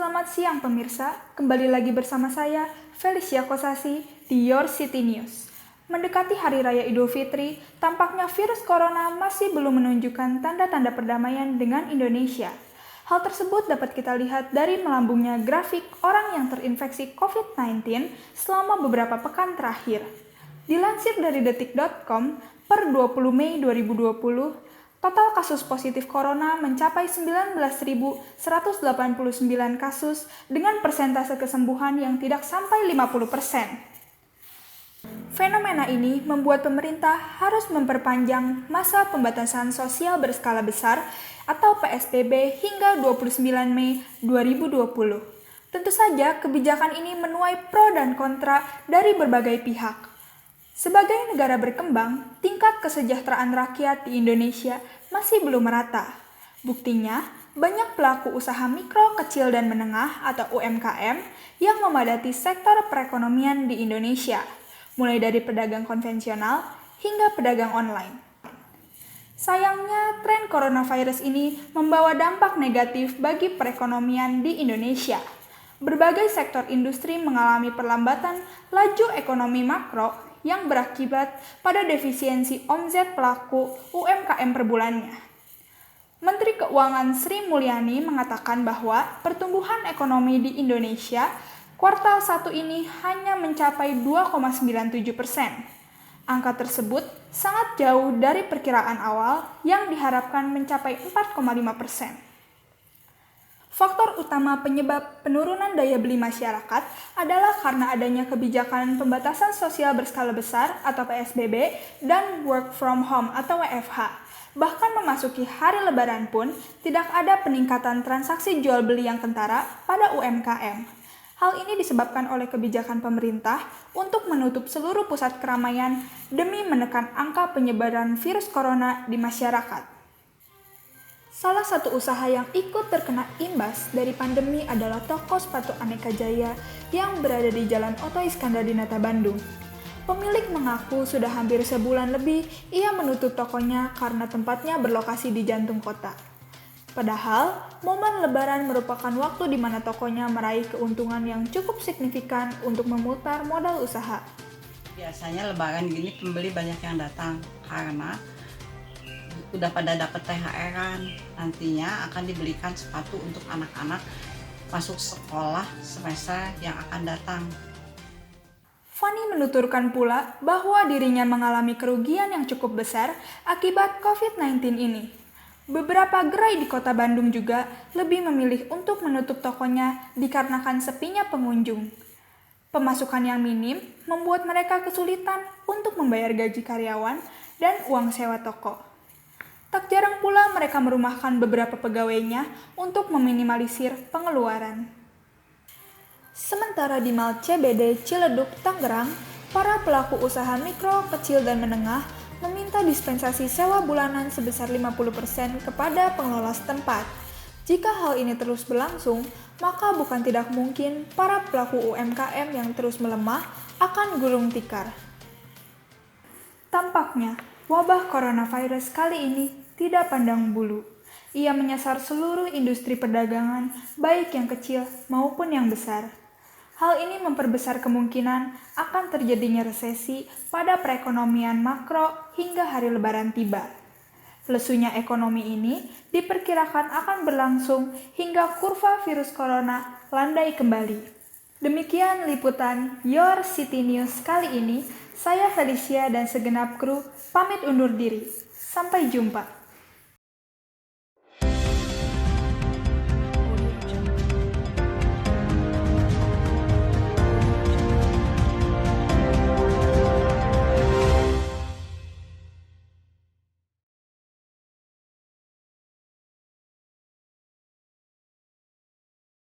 Selamat siang pemirsa, kembali lagi bersama saya, Felicia Kosasi, di Your City News. Mendekati Hari Raya Idul Fitri, tampaknya virus corona masih belum menunjukkan tanda-tanda perdamaian dengan Indonesia. Hal tersebut dapat kita lihat dari melambungnya grafik orang yang terinfeksi COVID-19 selama beberapa pekan terakhir. Dilansir dari detik.com, per 20 Mei 2020, total kasus positif corona mencapai 19.189 kasus dengan persentase kesembuhan yang tidak sampai 50%. Fenomena ini membuat pemerintah harus memperpanjang masa pembatasan sosial berskala besar atau PSBB hingga 29 Mei 2020. Tentu saja kebijakan ini menuai pro dan kontra dari berbagai pihak. Sebagai negara berkembang, tingkat kesejahteraan rakyat di Indonesia masih belum merata. Buktinya, banyak pelaku usaha mikro, kecil, dan menengah atau UMKM yang memadati sektor perekonomian di Indonesia, mulai dari pedagang konvensional hingga pedagang online. Sayangnya, tren coronavirus ini membawa dampak negatif bagi perekonomian di Indonesia. Berbagai sektor industri mengalami perlambatan laju ekonomi makro yang berakibat pada defisiensi omzet pelaku UMKM per bulannya. Menteri Keuangan Sri Mulyani mengatakan bahwa pertumbuhan ekonomi di Indonesia kuartal 1 ini hanya mencapai 2,97%. Angka tersebut sangat jauh dari perkiraan awal yang diharapkan mencapai 4,5%. Faktor utama penyebab penurunan daya beli masyarakat adalah karena adanya kebijakan pembatasan sosial berskala besar atau PSBB dan work from home atau WFH. Bahkan memasuki hari Lebaran pun tidak ada peningkatan transaksi jual beli yang kentara pada UMKM. Hal ini disebabkan oleh kebijakan pemerintah untuk menutup seluruh pusat keramaian demi menekan angka penyebaran virus corona di masyarakat. Salah satu usaha yang ikut terkena imbas dari pandemi adalah toko sepatu Aneka Jaya yang berada di Jalan Oto Iskandar-Dinata, Bandung. Pemilik mengaku sudah hampir sebulan lebih ia menutup tokonya karena tempatnya berlokasi di jantung kota. Padahal, momen Lebaran merupakan waktu di mana tokonya meraih keuntungan yang cukup signifikan untuk memutar modal usaha. Biasanya Lebaran gini pembeli banyak yang datang karena udah pada dapat THR-an. Nantinya akan dibelikan sepatu untuk anak-anak masuk sekolah semester yang akan datang. Fani menuturkan pula bahwa dirinya mengalami kerugian yang cukup besar akibat COVID-19 ini. Beberapa gerai di kota Bandung juga lebih memilih untuk menutup tokonya dikarenakan sepinya pengunjung. Pemasukan yang minim membuat mereka kesulitan untuk membayar gaji karyawan dan uang sewa toko. Tak jarang pula mereka merumahkan beberapa pegawainya untuk meminimalisir pengeluaran. Sementara di Mall CBD Ciledug, Tangerang, para pelaku usaha mikro, kecil, dan menengah meminta dispensasi sewa bulanan sebesar 50% kepada pengelola setempat. Jika hal ini terus berlangsung, maka bukan tidak mungkin para pelaku UMKM yang terus melemah akan gulung tikar. Tampaknya, wabah coronavirus kali ini tidak pandang bulu. Ia menyasar seluruh industri perdagangan, baik yang kecil maupun yang besar. Hal ini memperbesar kemungkinan akan terjadinya resesi pada perekonomian makro hingga hari Lebaran tiba. Lesunya ekonomi ini diperkirakan akan berlangsung hingga kurva virus corona landai kembali. Demikian liputan Your City News kali ini. Saya Felicia dan segenap kru pamit undur diri. Sampai jumpa.